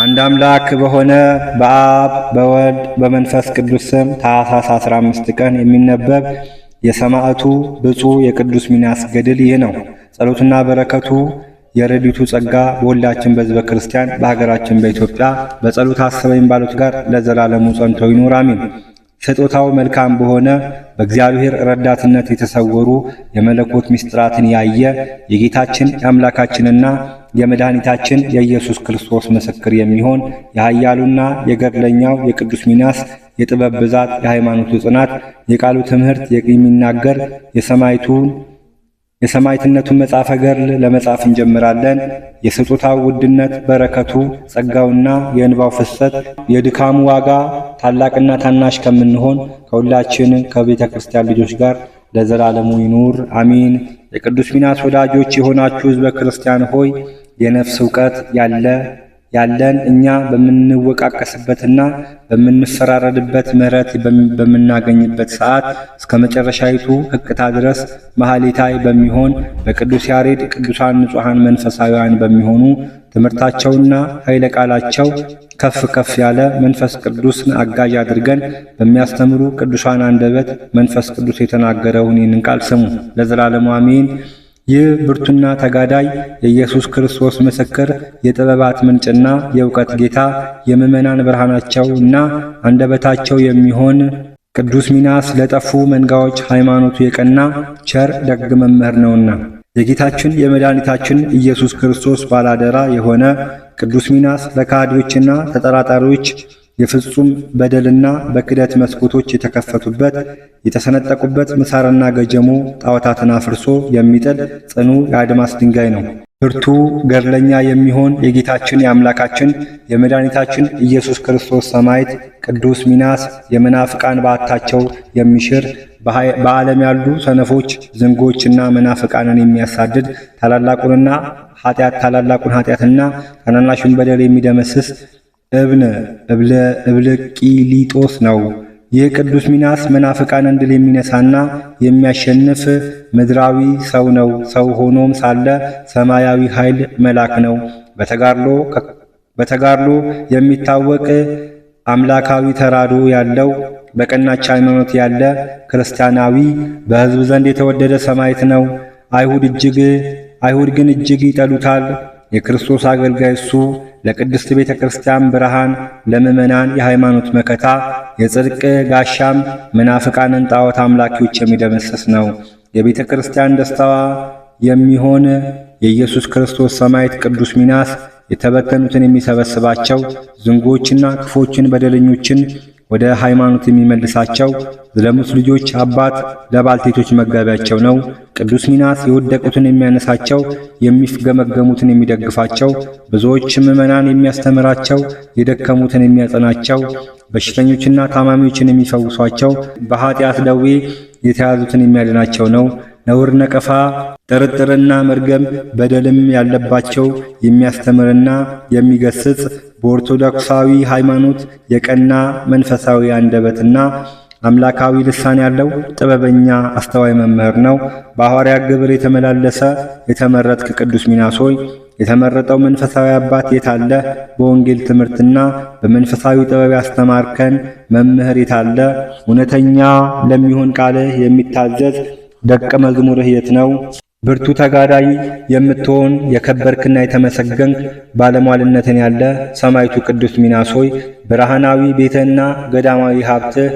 አንድ አምላክ በሆነ በአብ በወልድ በመንፈስ ቅዱስ ስም ታኅሳስ 15 ቀን የሚነበብ የሰማዕቱ ብፁዕ የቅዱስ ሚናስ ገድል ይህ ነው። ጸሎቱና በረከቱ የረድኤቱ ጸጋ በሁላችን በሕዝበ ክርስቲያን በሀገራችን በኢትዮጵያ በጸሎት አስበኝ ባሉት ጋር ለዘላለሙ ጸንቶ ይኑር አሜን። ስጦታው መልካም በሆነ በእግዚአብሔር ረዳትነት የተሰወሩ የመለኮት ምስጢራትን ያየ የጌታችን የአምላካችንና የመድኃኒታችን የኢየሱስ ክርስቶስ ምስክር የሚሆን የኃያሉና የገድለኛው የቅዱስ ሚናስ የጥበብ ብዛት የሃይማኖቱ ጽናት የቃሉ ትምህርት የሚናገር የሰማዕትነቱን መጽሐፈ ገድል ለመጻፍ እንጀምራለን። የስጦታው ውድነት በረከቱ ጸጋውና የእንባው ፍሰት የድካሙ ዋጋ ታላቅና ታናሽ ከምንሆን ከሁላችን ከቤተ ክርስቲያን ልጆች ጋር ለዘላለሙ ይኑር አሜን። የቅዱስ ሚናስ ወዳጆች የሆናችሁ ሕዝበ ክርስቲያን ሆይ የነፍስ ዕውቀት ያለን እኛ በምንወቃቀስበትና በምንፈራረድበት ምሕረት በምናገኝበት ሰዓት እስከ መጨረሻይቱ ሕቅታ ድረስ ማህሌታይ በሚሆን በቅዱስ ያሬድ ቅዱሳን ንጹሐን መንፈሳውያን በሚሆኑ ትምህርታቸውና ኃይለ ቃላቸው ከፍ ከፍ ያለ መንፈስ ቅዱስን አጋዥ አድርገን በሚያስተምሩ ቅዱሳን አንደበት መንፈስ ቅዱስ የተናገረውን ይህንን ቃል ስሙ ለዘላለሙ አሜን። ይህ ብርቱና ተጋዳይ የኢየሱስ ክርስቶስ ምስክር የጥበባት ምንጭና የእውቀት ጌታ የምዕመናን ብርሃናቸውና አንደበታቸው የሚሆን ቅዱስ ሚናስ ለጠፉ መንጋዎች ሃይማኖቱ የቀና ቸር ደግ መምህር ነውና የጌታችን የመድኃኒታችን ኢየሱስ ክርስቶስ ባላደራ የሆነ ቅዱስ ሚናስ ለካህዲዎችና ተጠራጣሪዎች የፍጹም በደልና በክደት መስኮቶች የተከፈቱበት የተሰነጠቁበት ምሳርና ገጀሞ ጣዖታትን አፍርሶ የሚጥል ጽኑ የአድማስ ድንጋይ ነው። ብርቱ ገድለኛ የሚሆን የጌታችን የአምላካችን የመድኃኒታችን ኢየሱስ ክርስቶስ ሰማዕት ቅዱስ ሚናስ የመናፍቃን በዓታቸው የሚሽር በዓለም ያሉ ሰነፎች ዝንጎችና መናፍቃንን የሚያሳድድ ታላላቁን ኃጢአትና ታናናሹን በደል የሚደመስስ እብልቂሊጦስ ነው። ይህ ቅዱስ ሚናስ መናፍቃንን ድል የሚነሳና የሚያሸንፍ ምድራዊ ሰው ነው። ሰው ሆኖም ሳለ ሰማያዊ ኃይል መልአክ ነው። በተጋድሎ የሚታወቅ አምላካዊ ተራድኦ ያለው በቀናች ሃይማኖት ያለ ክርስቲያናዊ በሕዝብ ዘንድ የተወደደ ሰማዕት ነው። አይሁድ ግን እጅግ ይጠሉታል። የክርስቶስ አገልጋይ እሱ ለቅድስት ቤተ ክርስቲያን ብርሃን ለምዕመናን የሃይማኖት መከታ የጽድቅ ጋሻም መናፍቃንን ጣዖት አምላኪዎች የሚደመስስ ነው። የቤተ ክርስቲያን ደስታዋ የሚሆን የኢየሱስ ክርስቶስ ሰማዕት ቅዱስ ሚናስ የተበተኑትን የሚሰበስባቸው ዝንጎችና ክፎችን በደለኞችን ወደ ሃይማኖት የሚመልሳቸው ለሙት ልጆች አባት ለባልቴቶች መጋቢያቸው ነው። ቅዱስ ሚናስ የወደቁትን የሚያነሳቸው የሚፍገመገሙትን የሚደግፋቸው ብዙዎች ምዕመናን የሚያስተምራቸው የደከሙትን የሚያጸናቸው በሽተኞችና ታማሚዎችን የሚፈውሷቸው በኃጢአት ደዌ የተያዙትን የሚያድናቸው ነው። ነውር፣ ነቀፋ፣ ጥርጥርና መርገም በደልም ያለባቸው የሚያስተምርና የሚገስጽ በኦርቶዶክሳዊ ሃይማኖት የቀና መንፈሳዊ አንደበትና አምላካዊ ልሳን ያለው ጥበበኛ አስተዋይ መምህር ነው። በሐዋርያት ግብር የተመላለሰ የተመረጥክ ቅዱስ ሚናስ ሆይ የተመረጠው መንፈሳዊ አባት የታለ? በወንጌል ትምህርትና በመንፈሳዊ ጥበብ ያስተማርከን መምህር የታለ? እውነተኛ ለሚሆን ቃልህ የሚታዘዝ ደቀ መዝሙርህ የት ነው? ብርቱ ተጋዳይ የምትሆን የከበርክና የተመሰገንክ ባለሟልነትን ያለ ሰማዕቱ ቅዱስ ሚናስ ሆይ ብርሃናዊ ቤትህና ገዳማዊ ሀብትህ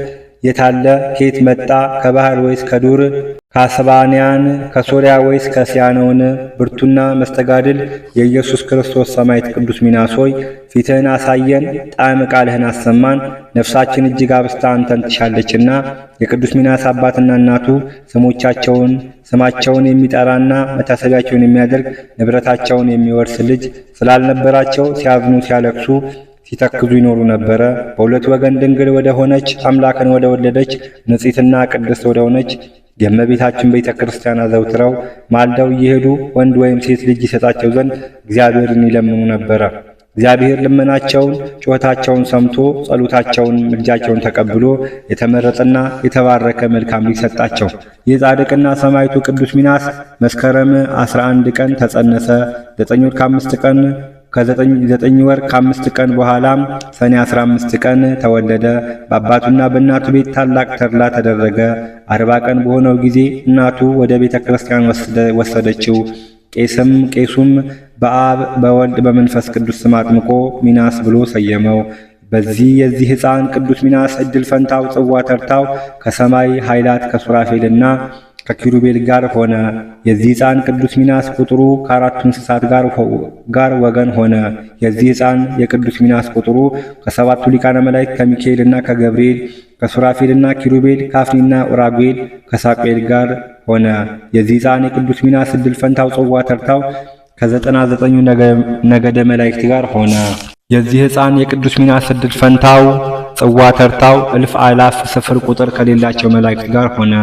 የታለ? ከየት መጣ? ከባህር ወይስ ከዱር? ከአስባንያን ከሶርያ ወይስ ከእስያ ነውን? ብርቱና መስተጋድል የኢየሱስ ክርስቶስ ሰማዕት ቅዱስ ሚናስ ሆይ ፊትህን አሳየን፣ ጣዕመ ቃልህን አሰማን። ነፍሳችን እጅግ አብስታ አንተን ትሻለችና የቅዱስ ሚናስ አባትና እናቱ ስማቸውን የሚጠራና መታሰቢያቸውን የሚያደርግ ንብረታቸውን የሚወርስ ልጅ ስላልነበራቸው ሲያዝኑ ሲያለቅሱ ሲተክዙ ይኖሩ ነበረ። በሁለት ወገን ድንግል ወደ ሆነች አምላክን ወደ ወለደች ንጽሕትና ቅድስት ወደ ሆነች የእመቤታችን ቤተ ክርስቲያን አዘውትረው ማልደው እየሄዱ ወንድ ወይም ሴት ልጅ ይሰጣቸው ዘንድ እግዚአብሔርን ይለምኑ ነበረ። እግዚአብሔር ልመናቸውን ጩኸታቸውን ሰምቶ ጸሎታቸውን ምልጃቸውን ተቀብሎ የተመረጠና የተባረከ መልካም ልጅ ሰጣቸው። ይህ ጻድቅና ሰማዕቱ ቅዱስ ሚናስ መስከረም 11 ቀን ተጸነሰ። 9 ወር ከ5 ቀን ከ9 ወር ከ5 ቀን በኋላም ሰኔ 15 ቀን ተወለደ። በአባቱና በእናቱ ቤት ታላቅ ተድላ ተደረገ። 40 ቀን በሆነው ጊዜ እናቱ ወደ ቤተ ክርስቲያን ወሰደችው። ቄሱም በአብ በወልድ በመንፈስ ቅዱስ ስም አጥምቆ ሚናስ ብሎ ሰየመው። የዚህ ሕፃን ቅዱስ ሚናስ ዕድል ፈንታው ጽዋ ተርታው ከሰማይ ኃይላት ከሱራፌልና ከኪሩቤል ጋር ሆነ። የዚህ ሕፃን ቅዱስ ሚናስ ቁጥሩ ከአራቱ እንስሳት ጋር ወገን ሆነ። የዚህ ሕፃን የቅዱስ ሚናስ ቁጥሩ ከሰባቱ ሊቃነ መላእክት ከሚካኤልና ከገብርኤል ከሱራፌልና ኪሩቤል ከአፍኒና ኡራጉኤል ከሳቁኤል ጋር ሆነ። የዚህ ሕፃን የቅዱስ ሚናስ ዕድል ፈንታው ጽዋ ተርታው ከ99 ነገደ መላእክት ጋር ሆነ። የዚህ ሕፃን የቅዱስ ሚናስ ዕድል ፈንታው ጽዋ ተርታው እልፍ አላፍ ስፍር ቁጥር ከሌላቸው መላእክት ጋር ሆነ።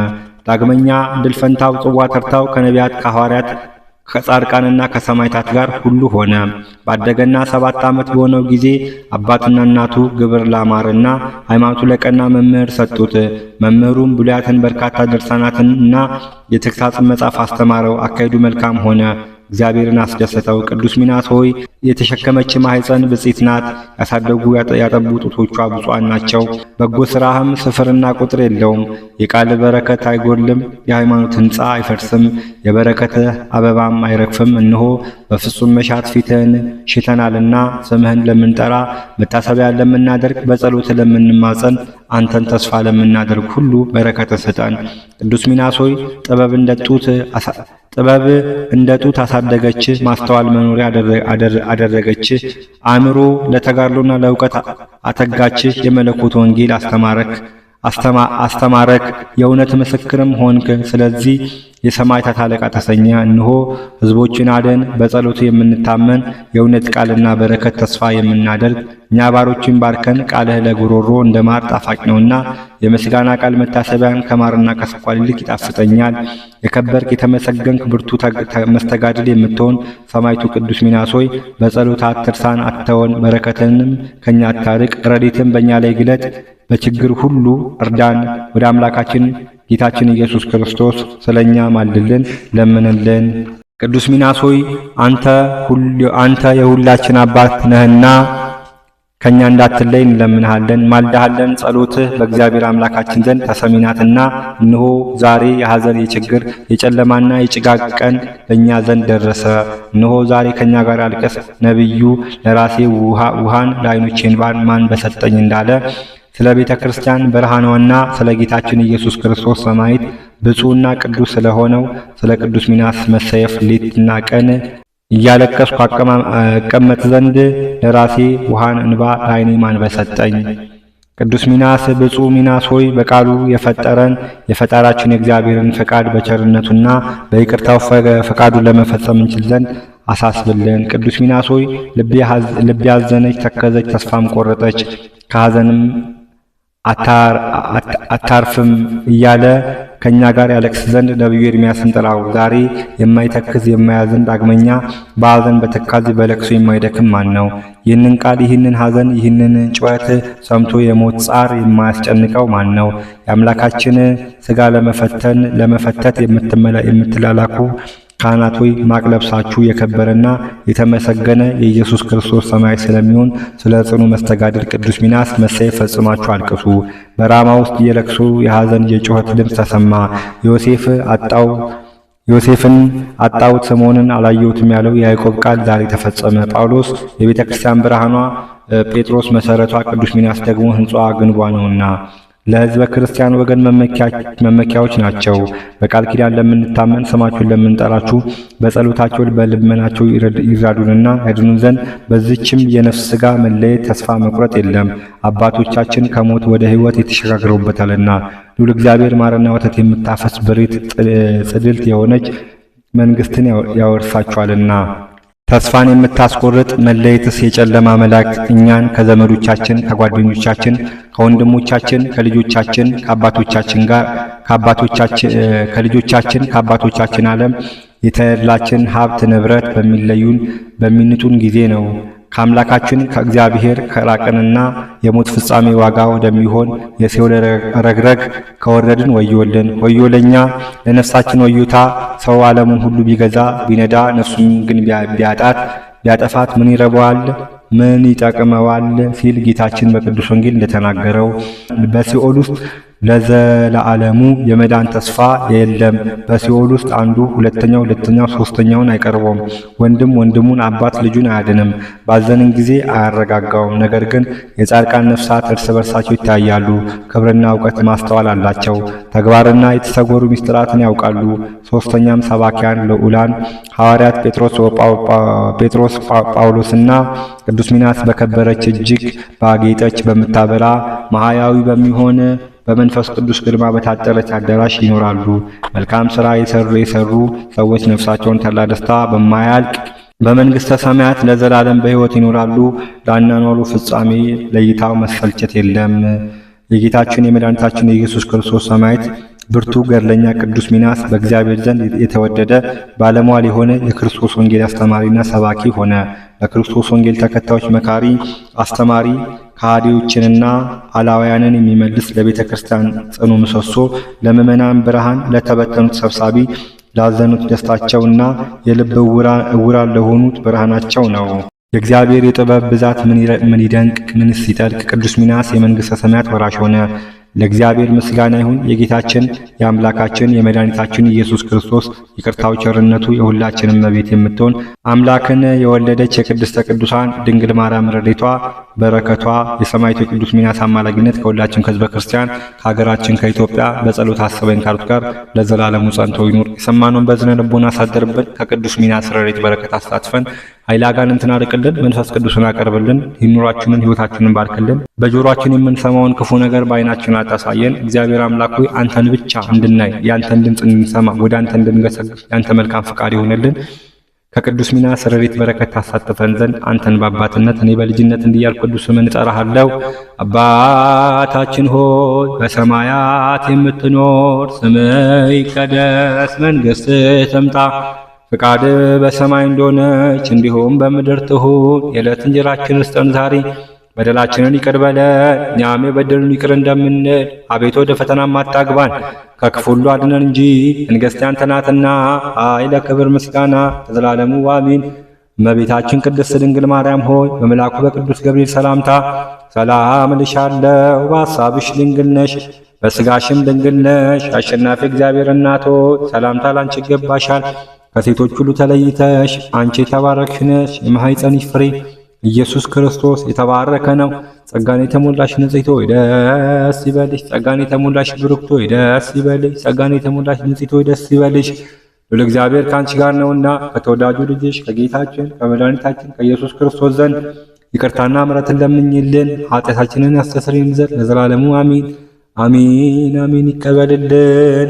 ዳግመኛ ዕድል ፈንታው ጽዋ ተርታው ከነቢያት ከሐዋርያት ከጻድቃንና ከሰማዕታት ጋር ሁሉ ሆነ። ባደገና 7 ዓመት በሆነው ጊዜ አባትና እናቱ ግብር ላማረና ሃይማኖቱ ለቀና መምህር ሰጡት። መምህሩም ብሉያትን በርካታ ድርሳናትንና የተግሣጽን መጽሐፍ አስተማረው። አካሄዱ መልካም ሆነ፣ እግዚአብሔርን አስደሰተው። ቅዱስ ሚናስ ሆይ የተሸከመች ማኅፀን ብፅዕት ናት። ያሳደጉ ያጠቡ ጡቶቿ ብፁዓን ናቸው። በጎ ሥራህም ስፍርና ቁጥር የለውም። የቃል በረከት አይጎልም፣ የሃይማኖት ሕንፃ አይፈርስም፣ የበረከትህ አበባም አይረግፍም። እነሆ በፍጹም መሻት ፊትህን ሽተናልና ስምህን ለምንጠራ መታሰቢያ ለምናደርግ በጸሎት ለምንማጸን አንተን ተስፋ ለምናደርግ ሁሉ በረከትን ስጠን። ቅዱስ ሚናስ ሆይ ጥበብ እንደ ጡት አሳደገች፣ ማስተዋል መኖሪያ አደረገች። አእምሮ ለተጋድሎና ለእውቀት አተጋች። የመለኮት ወንጌል አስተማረክ፣ የእውነት ምስክርም ሆንክ። ስለዚህ የሰማዕታት አለቃ ተሰኘ። እንሆ ሕዝቦችን አደን፣ በጸሎቱ የምንታመን የእውነት ቃልና በረከት ተስፋ የምናደርግ እኛ ባሮችን ባርከን። ቃልህ ለጉሮሮ እንደ ማር ጣፋጭ ነውና የምስጋና ቃል መታሰቢያን ከማርና ከስኳር ይልቅ ይጣፍጠኛል። የከበርክ የተመሰገንክ ብርቱ መስተጋድል የምትሆን ሰማዕቱ ቅዱስ ሚናስ ሆይ በጸሎት አትርሳን፣ አትተወን። በረከትንም ከኛ አታርቅ፣ ረድኤትን በእኛ ላይ ግለጥ። በችግር ሁሉ እርዳን። ወደ አምላካችን ጌታችን ኢየሱስ ክርስቶስ ስለኛ ማልድልን፣ ለምንልን። ቅዱስ ሚናስ ሆይ አንተ የሁላችን አባት ነህና ከኛ እንዳትለይ እንለምንሃለን፣ ማልደሃለን። ጸሎትህ በእግዚአብሔር አምላካችን ዘንድ ተሰሚናትና እነሆ ዛሬ የሐዘን የችግር የጨለማና የጭጋግ ቀን በእኛ ዘንድ ደረሰ። እነሆ ዛሬ ከኛ ጋር አልቀስ። ነቢዩ ለራሴ ውሃን ለዓይኖቼ እንባን ማን በሰጠኝ እንዳለ ስለ ቤተ ክርስቲያን ብርሃኗና ስለ ጌታችን ኢየሱስ ክርስቶስ ሰማዕት ብፁዕና ቅዱስ ስለሆነው ስለ ቅዱስ ሚናስ መሰየፍ ሌትና ቀን እያለቀስኩ እቀመጥ ዘንድ ለራሴ ውሃን እንባ ለዓይኔ ማን በሰጠኝ። ቅዱስ ሚናስ ብፁዕ ሚናስ ሆይ በቃሉ የፈጠረን የፈጣራችን የእግዚአብሔርን ፈቃድ በቸርነቱና በይቅርታው ፈቃዱን ለመፈጸም እንችል ዘንድ አሳስብልን። ቅዱስ ሚናስ ሆይ ልቤ አዘነች፣ ተከዘች፣ ተስፋም ቆረጠች፣ ከሐዘንም አታርፍም እያለ ከኛ ጋር ያለቅስ ዘንድ ነቢዩ ኤርምያስን ጥራው። ዛሬ የማይተክዝ የማያዝን ዳግመኛ በሐዘን በትካዜ በለቅሶ የማይደክም ማን ነው? ይህንን ቃል ይህንን ሐዘን ይህንን ጩኸት ሰምቶ የሞት ጻር የማያስጨንቀው ማን ነው? የአምላካችን ሥጋ ለመፈተት የምትላላኩ ካህናት ሆይ ማቅ ለብሳችሁ የከበረና የተመሰገነ የኢየሱስ ክርስቶስ ሰማዕት ስለሚሆን ስለ ጽኑ መስተጋድል ቅዱስ ሚናስ መሰየፍ ፈጽማችሁ አልቅሱ። በራማ ውስጥ የለቅሶ የሐዘን የጩኸት ድምፅ ተሰማ። ዮሴፍን አጣሁት ስምዖንን አላየሁትም ያለው የያዕቆብ ቃል ዛሬ ተፈጸመ። ጳውሎስ የቤተ ክርስቲያን ብርሃኗ፣ ጴጥሮስ መሠረቷ፣ ቅዱስ ሚናስ ደግሞ ሕንጻዋ ግንቧ ነውና ለሕዝበ ክርስቲያን ወገን መመኪያዎች ናቸው። በቃል ኪዳን ለምንታመን ስማችሁን ለምንጠራችሁ በጸሎታቸው በልመናቸው ይራዱንና ያድኑን ዘንድ በዚችም የነፍስ ሥጋ መለየት ተስፋ መቁረጥ የለም። አባቶቻችን ከሞት ወደ ሕይወት የተሸጋግረውበታልና ልዑል እግዚአብሔር ማርና ወተት የምታፈስ ብሬት ጽድልት የሆነች መንግሥትን ያወርሳችኋልና። ተስፋን የምታስቆርጥ መለየትስ የጨለማ መላእክት እኛን ከዘመዶቻችን፣ ከጓደኞቻችን፣ ከወንድሞቻችን፣ ከአባቶቻችን ዓለም የተድላችን ሀብት ንብረት በሚንጡን ጊዜ ነው። ከአምላካችን ከእግዚአብሔር ከራቅንና የሞት ፍጻሜ ዋጋ ወደሚሆን የሲኦል ረግረግ ከወረድን ወዮልን። ወዮ ለኛ ለነፍሳችን ወዮታ። ሰው ዓለሙን ሁሉ ቢገዛ ቢነዳ ነፍሱን ግን ቢያጣት ቢያጠፋት ምን ይረባዋል? ምን ይጠቅመዋል? ሲል ጌታችን በቅዱስ ወንጌል እንደተናገረው በሲኦል ውስጥ ለዘላለሙ የመዳን ተስፋ የለም። በሲኦል ውስጥ አንዱ ሁለተኛው ሶስተኛውን አይቀርበውም። ወንድም ወንድሙን፣ አባት ልጁን አያድንም። ባዘንን ጊዜ አያረጋጋውም። ነገር ግን የጻድቃን ነፍሳት እርስ በርሳቸው ይታያሉ። ክብርና እውቀት ማስተዋል አላቸው። ተግባርና የተሰወሩ ምስጢራትን ያውቃሉ። ሶስተኛም ሰባኪያን ልዑላን ሐዋርያት ጴጥሮስ ጳውሎስና ቅዱስ ሚናስ በከበረች እጅግ ባጌጠች በምታበራ ማህያዊ በሚሆን በመንፈስ ቅዱስ ግርማ በታጠረች አዳራሽ ይኖራሉ። መልካም ሥራ የሰሩ ሰዎች ነፍሳቸውን ተድላ ደስታ በማያልቅ በመንግሥተ ሰማያት ለዘላለም በሕይወት ይኖራሉ። ለአኗኗሩ ፍጻሜ ለእይታው መሰልቸት የለም። የጌታችን የመድኃኒታችን የኢየሱስ ክርስቶስ ሰማዕት ብርቱ ገድለኛ ቅዱስ ሚናስ በእግዚአብሔር ዘንድ የተወደደ ባለሟል የሆነ የክርስቶስ ወንጌል አስተማሪና ሰባኪ ሆነ። ለክርስቶስ ወንጌል ተከታዮች መካሪ፣ አስተማሪ፣ ከሃዲዎችንና አላውያንን የሚመልስ፣ ለቤተ ክርስቲያን ጽኑ ምሰሶ፣ ለምዕመናን ብርሃን፣ ለተበተኑት ሰብሳቢ፣ ላዘኑት ደስታቸውና የልብ ዕውራን ለሆኑት ብርሃናቸው ነው። የእግዚአብሔር የጥበብ ብዛት ምን ይደንቅ! ምንስ ይጠልቅ! ቅዱስ ሚናስ የመንግሥተ ሰማያት ወራሽ ሆነ። ለእግዚአብሔር ምስጋና ይሁን። የጌታችን የአምላካችን የመድኃኒታችን ኢየሱስ ክርስቶስ ይቅርታው ቸርነቱ የሁላችንም እመቤት የምትሆን አምላክን የወለደች የቅድስተ ቅዱሳን ድንግል ማርያም ረድኤቷ በረከቷ የሰማዕቱ የቅዱስ ሚናስ አማላጅነት ከሁላችን ከሕዝበ ክርስቲያን ከሀገራችን ከኢትዮጵያ በጸሎት አስበን ካሉት ጋር ለዘላለሙ ጸንቶ ይኑር። የሰማነውን በዝነ ልቦና አሳድርብን። ከቅዱስ ሚናስ ረድኤት በረከት አሳትፈን ኃይለ አጋንንትን አርቅልን። መንፈስ ቅዱስን አቀርብልን። ይኑራችንን ሕይወታችንን ባርክልን። በጆሮአችን የምንሰማውን ክፉ ነገር በዓይናችን አታሳየን። እግዚአብሔር አምላክ ሆይ አንተን ብቻ እንድናይ ያንተን ድምፅ እንድንሰማ ወደ አንተ እንድንገሰግስ ያንተ መልካም ፈቃድ ይሆንልን። ከቅዱስ ሚናስ ረድኤት በረከት ታሳትፈን ዘንድ አንተን በአባትነት እኔ በልጅነት እንዲያልኩ ቅዱስ ስምን እጠራሃለሁ። አባታችን ሆይ በሰማያት የምትኖር ስምህ ይቀደስ፣ መንግሥትህ ትምጣ፣ ፈቃድህ በሰማይ እንደሆነች እንዲሁም በምድር ትሁን። የዕለት እንጀራችንን ስጠን ዛሬ፣ በደላችንን ይቅር በለን እኛም የበደሉንን ይቅር እንደምንል፣ አቤቱ ወደ ፈተናም አታግባን ከክፉ ሁሉ አድነን እንጂ መንግሥት ያንተ ናትና ኃይል፣ ክብር፣ ምስጋና ለዘላለሙ አሜን። እመቤታችን ቅድስት ድንግል ማርያም ሆይ በመልአኩ በቅዱስ ገብርኤል ሰላምታ ሰላም እልሻለሁ። በሐሳብሽ ድንግል ነሽ፣ በሥጋሽም ድንግል ነሽ። አሸናፊ እግዚአብሔር እናት ሆይ ሰላምታ ላንቺ ይገባሻል። ከሴቶች ሁሉ ተለይተሽ አንቺ የተባረክሽ ነሽ። የማኅፀንሽ ፍሬ ኢየሱስ ክርስቶስ የተባረከ ነው። ጸጋን የተሞላሽ ንጽሕት ሆይ ደስ ይበልሽ። ጸጋን የተሞላሽ ብሩክት ሆይ ደስ ይበልሽ። ጸጋን የተሞላሽ ንጽሕት ሆይ ደስ ይበልሽ። ሁሉ እግዚአብሔር ከአንቺ ጋር ነውና ከተወዳጁ ልጅሽ ከጌታችን ከመድኃኒታችን ከኢየሱስ ክርስቶስ ዘንድ ይቅርታና ምሕረትን ለምኝልን ኃጢአታችንን ያስተሰርይልን ዘንድ ለዘላለሙ አሜን አሜን አሜን። ይቀበልልን።